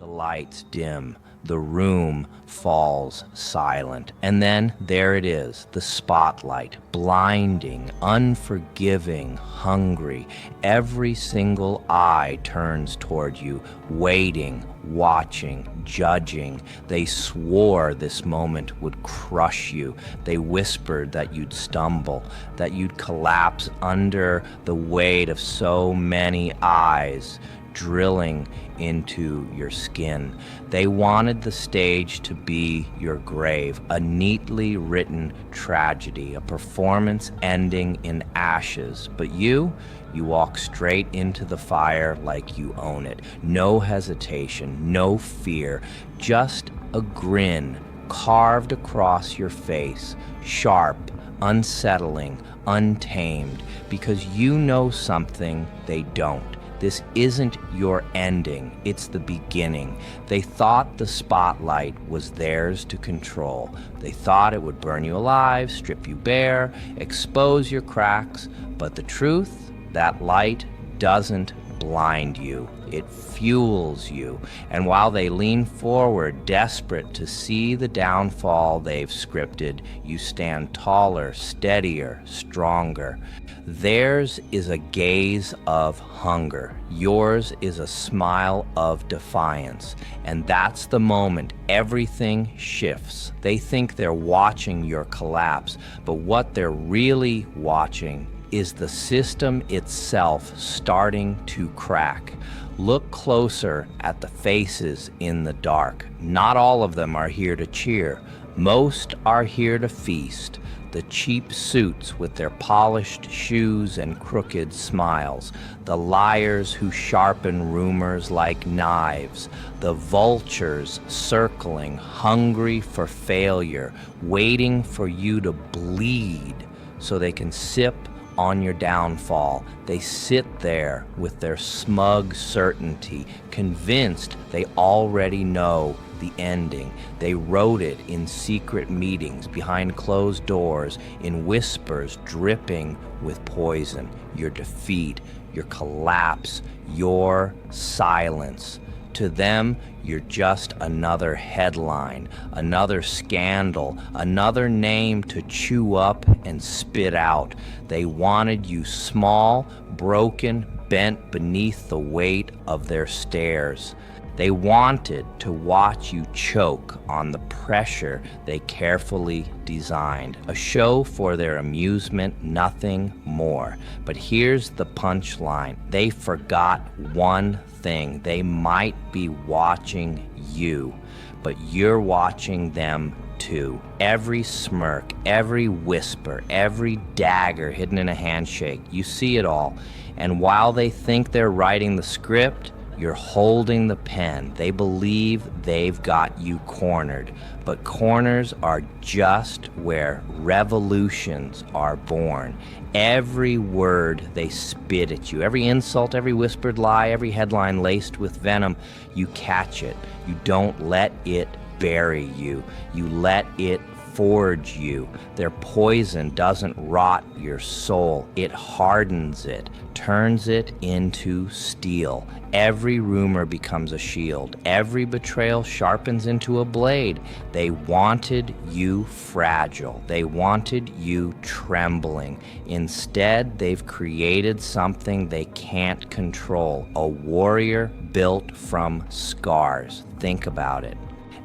The lights dim, the room falls silent, and then there it is, the spotlight, blinding, unforgiving, hungry. Every single eye turns toward you, waiting, watching, judging. They swore this moment would crush you. They whispered that you'd stumble, that you'd collapse under the weight of so many eyes drilling into your skin. They wanted the stage to be your grave, a neatly written tragedy, a performance ending in ashes. But you walk straight into the fire like you own it. No hesitation, no fear, just a grin carved across your face, sharp, unsettling, untamed, because you know something they don't. This isn't your ending, it's the beginning. They thought the spotlight was theirs to control. They thought it would burn you alive, strip you bare, expose your cracks. But the truth, that light doesn't blind you. It fuels you. And while they lean forward, desperate to see the downfall they've scripted, you stand taller, steadier, stronger. Theirs is a gaze of hunger. Yours is a smile of defiance. And that's the moment everything shifts. They think they're watching your collapse, but what they're really watching is the system itself starting to crack. Look closer at the faces in the dark. Not all of them are here to cheer. Most are here to feast. The cheap suits with their polished shoes and crooked smiles, the liars who sharpen rumors like knives, the vultures circling, hungry for failure, waiting for you to bleed so they can sip on your downfall. They sit there with their smug certainty, convinced they already know the ending. They wrote it in secret meetings, behind closed doors, in whispers dripping with poison. Your defeat, your collapse, your silence. To them, you're just another headline, another scandal, another name to chew up and spit out. They wanted you small, broken, bent beneath the weight of their stares. They wanted to watch you choke on the pressure they carefully designed. A show for their amusement, nothing more. But here's the punchline. They forgot one thing. They might be watching you, but you're watching them too. Every smirk, every whisper, every dagger hidden in a handshake. You see it all. And while they think they're writing the script, you're holding the pen. They believe they've got you cornered, but corners are just where revolutions are born. Every word they spit at you, every insult, every whispered lie, every headline laced with venom, you catch it. You don't let it bury you. You let it forge you. Their poison doesn't rot your soul. It hardens it, turns it into steel. Every rumor becomes a shield. Every betrayal sharpens into a blade. They wanted you fragile. They wanted you trembling. Instead, they've created something they can't control. A warrior built from scars. Think about it.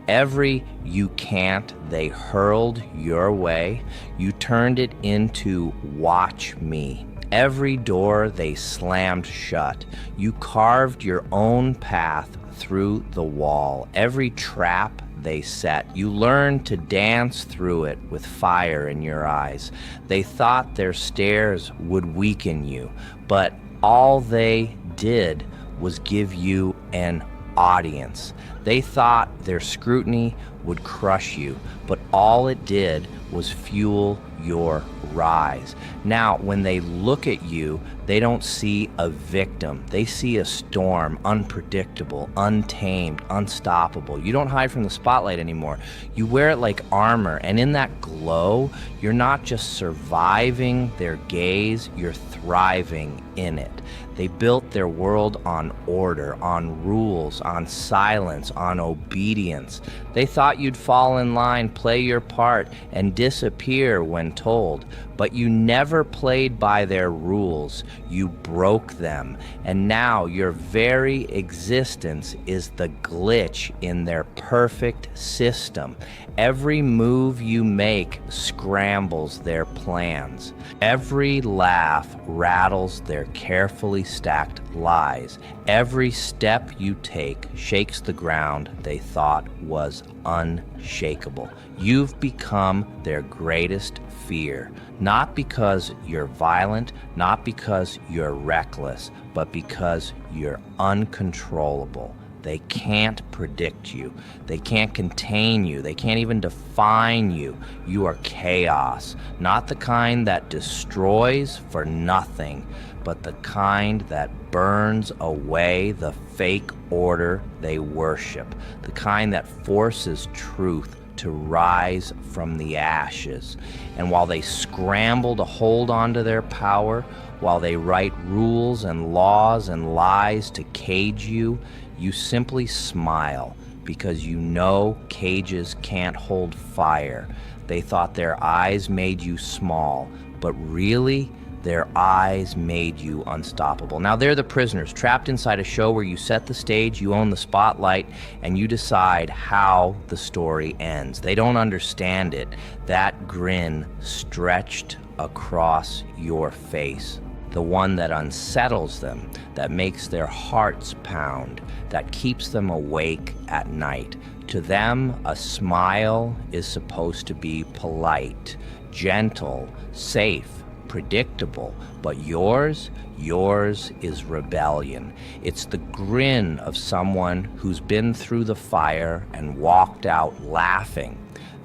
Every you can't they hurled your way, you turned it into watch me. Every door they slammed shut, you carved your own path through the wall. Every trap they set, you learned to dance through it with fire in your eyes. They thought their stares would weaken you, but all they did was give you an audience. They thought their scrutiny would crush you, but all it did was fuel your rise. Now, when they look at you, they don't see a victim. They see a storm, unpredictable, untamed, unstoppable. You don't hide from the spotlight anymore. You wear it like armor, and in that glow, you're not just surviving their gaze, you're thriving in it. They built their world on order, on rules, on silence, on obedience. They thought you'd fall in line, play your part, and disappear when told. But you never played by their rules. You broke them. And now your very existence is the glitch in their perfect system. Every move you make scrambles their plans. Every laugh rattles their carefully stacked lies. Every step you take shakes the ground they thought was unshakable. You've become their greatest fear, not because you're violent, not because you're reckless, but because you're uncontrollable. They can't predict you. They can't contain you. They can't even define you. You are chaos, not the kind that destroys for nothing, but the kind that burns away the fake order they worship, the kind that forces truth to rise from the ashes. And while they scramble to hold on to their power, while they write rules and laws and lies to cage you, you simply smile because you know cages can't hold fire. They thought their eyes made you small, but really, their eyes made you unstoppable. Now they're the prisoners, trapped inside a show where you set the stage, you own the spotlight, and you decide how the story ends. They don't understand it. That grin stretched across your face, the one that unsettles them, that makes their hearts pound, that keeps them awake at night. To them, a smile is supposed to be polite, gentle, safe, predictable, but yours is rebellion. It's the grin of someone who's been through the fire and walked out laughing.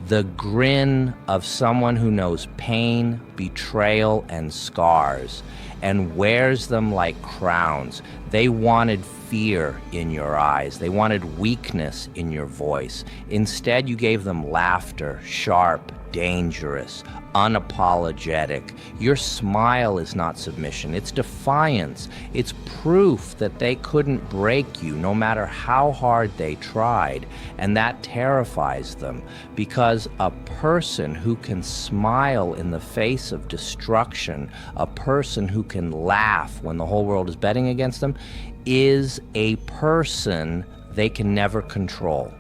The grin of someone who knows pain, betrayal, and scars, and wears them like crowns. They wanted fear in your eyes. They wanted weakness in your voice. Instead, you gave them laughter, sharp, dangerous, unapologetic. Your smile is not submission, it's defiance. It's proof that they couldn't break you no matter how hard they tried. And that terrifies them, because a person who can smile in the face of destruction, a person who can laugh when the whole world is betting against them, is a person they can never control.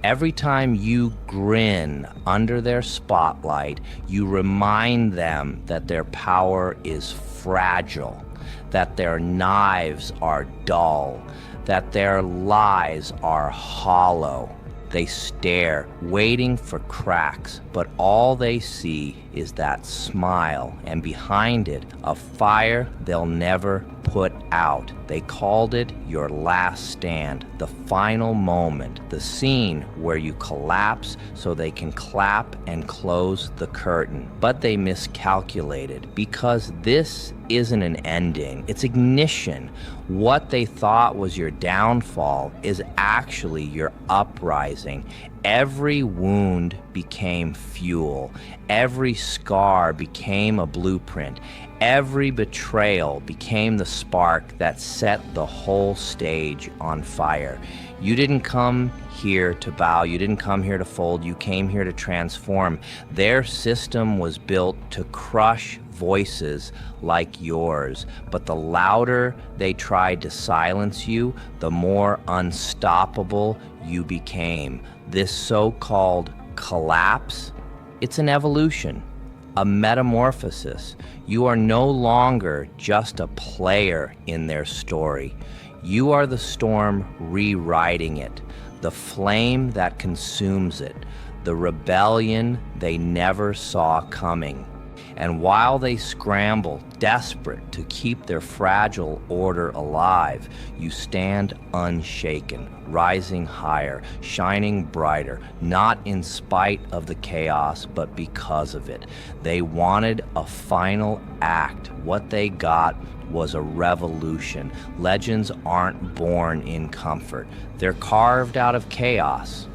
Every time you grin under their spotlight, you remind them that their power is fragile, that their knives are dull, that their lies are hollow. They stare, waiting for cracks, but all they see is that smile, and behind it, a fire they'll never put out. They called it your last stand, the final moment, the scene where you collapse so they can clap and close the curtain. But they miscalculated, because this isn't an ending, it's ignition. What they thought was your downfall is actually your uprising. Every wound became fuel. Every scar became a blueprint. Every betrayal became the spark that set the whole stage on fire. You didn't come here to bow. You didn't come here to fold. You came here to transform. Their system was built to crush voices like yours. But the louder they tried to silence you, the more unstoppable you became. This so-called collapse, it's an evolution, a metamorphosis. You are no longer just a player in their story. You are the storm rewriting it, the flame that consumes it, the rebellion they never saw coming. And while they scramble, desperate to keep their fragile order alive, you stand unshaken, rising higher, shining brighter, not in spite of the chaos, but because of it. They wanted a final act. What they got was a revolution. Legends aren't born in comfort. They're carved out of chaos.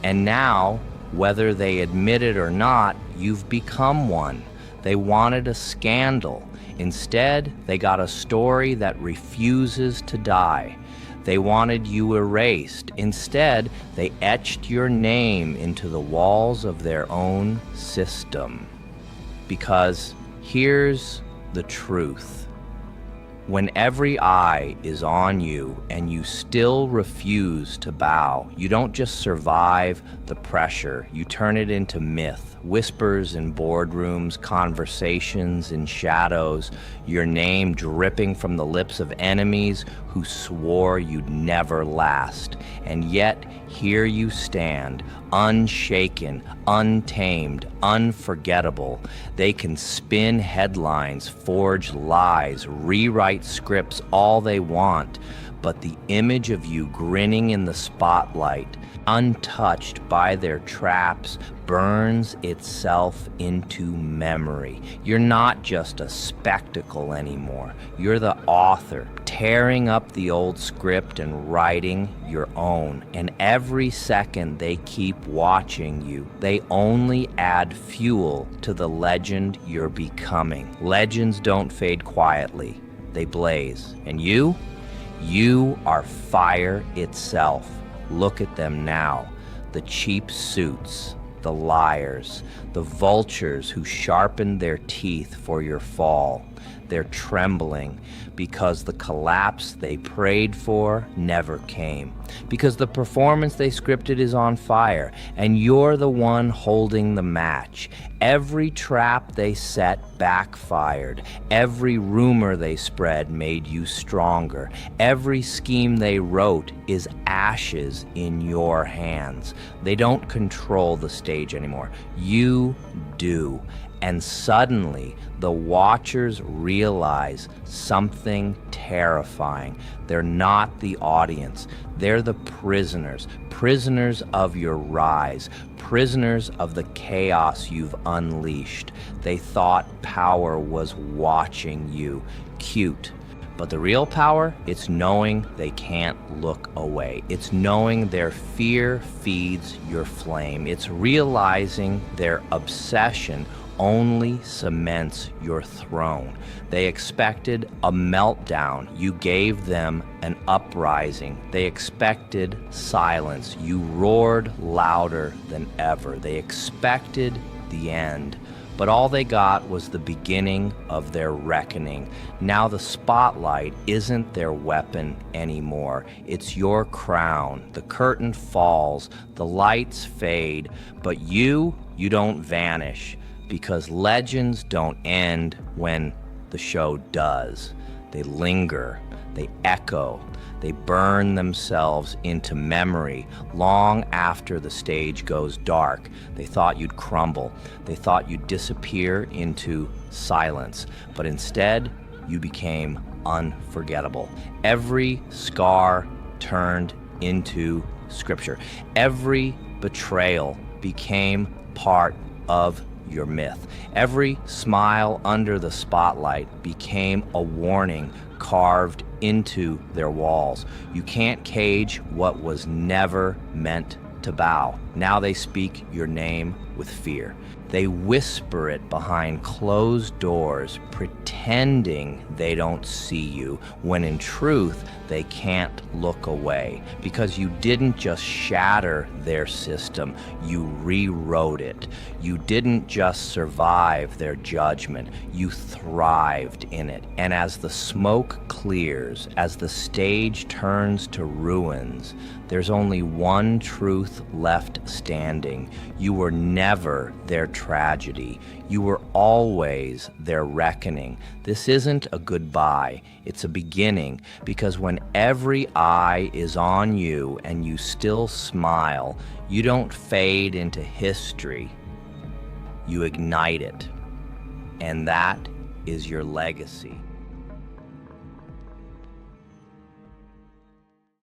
And now, whether they admit it or not, you've become one. They wanted a scandal. Instead, they got a story that refuses to die. They wanted you erased. Instead, they etched your name into the walls of their own system. Because here's the truth. When every eye is on you and you still refuse to bow, you don't just survive the pressure, you turn it into myth. Whispers in boardrooms, conversations in shadows, your name dripping from the lips of enemies who swore you'd never last. And yet, here you stand, unshaken, untamed, unforgettable. They can spin headlines, forge lies, rewrite scripts all they want, but the image of you grinning in the spotlight, untouched by their traps, burns itself into memory. You're not just a spectacle anymore. You're the author, tearing up the old script and writing your own. And every second they keep watching you, they only add fuel to the legend you're becoming. Legends don't fade quietly, they blaze. And you are fire itself. Look at them now, the cheap suits, the liars, the vultures who sharpened their teeth for your fall. They're trembling because the collapse they prayed for never came, because the performance they scripted is on fire, and you're the one holding the match. Every trap they set backfired. Every rumor they spread made you stronger. Every scheme they wrote is ashes in your hands. They don't control the stage anymore. You do. And suddenly, the watchers realize something terrifying. They're not the audience. They're the prisoners. Prisoners of your rise. Prisoners of the chaos you've unleashed. They thought power was watching you. Cute. But the real power, it's knowing they can't look away. It's knowing their fear feeds your flame. It's realizing their obsession only cements your throne. They expected a meltdown. You gave them an uprising. They expected silence. You roared louder than ever. They expected the end. But all they got was the beginning of their reckoning. Now the spotlight isn't their weapon anymore. It's your crown. The curtain falls, the lights fade, but you don't vanish. Because legends don't end when the show does. They linger, they echo, they burn themselves into memory long after the stage goes dark. They thought you'd crumble. They thought you'd disappear into silence. But instead, you became unforgettable. Every scar turned into scripture. Every betrayal became part of your myth. Every smile under the spotlight became a warning carved into their walls. You can't cage what was never meant to bow. Now they speak your name with fear. They whisper it behind closed doors, pretending they don't see you, when in truth, they can't look away. Because you didn't just shatter their system, you rewrote it. You didn't just survive their judgment, you thrived in it. And as the smoke clears, as the stage turns to ruins, there's only one truth left standing. You were never their tragedy. You were always their reckoning. This isn't a goodbye, it's a beginning, because when every eye is on you and you still smile, you don't fade into history, you ignite it. And that is your legacy.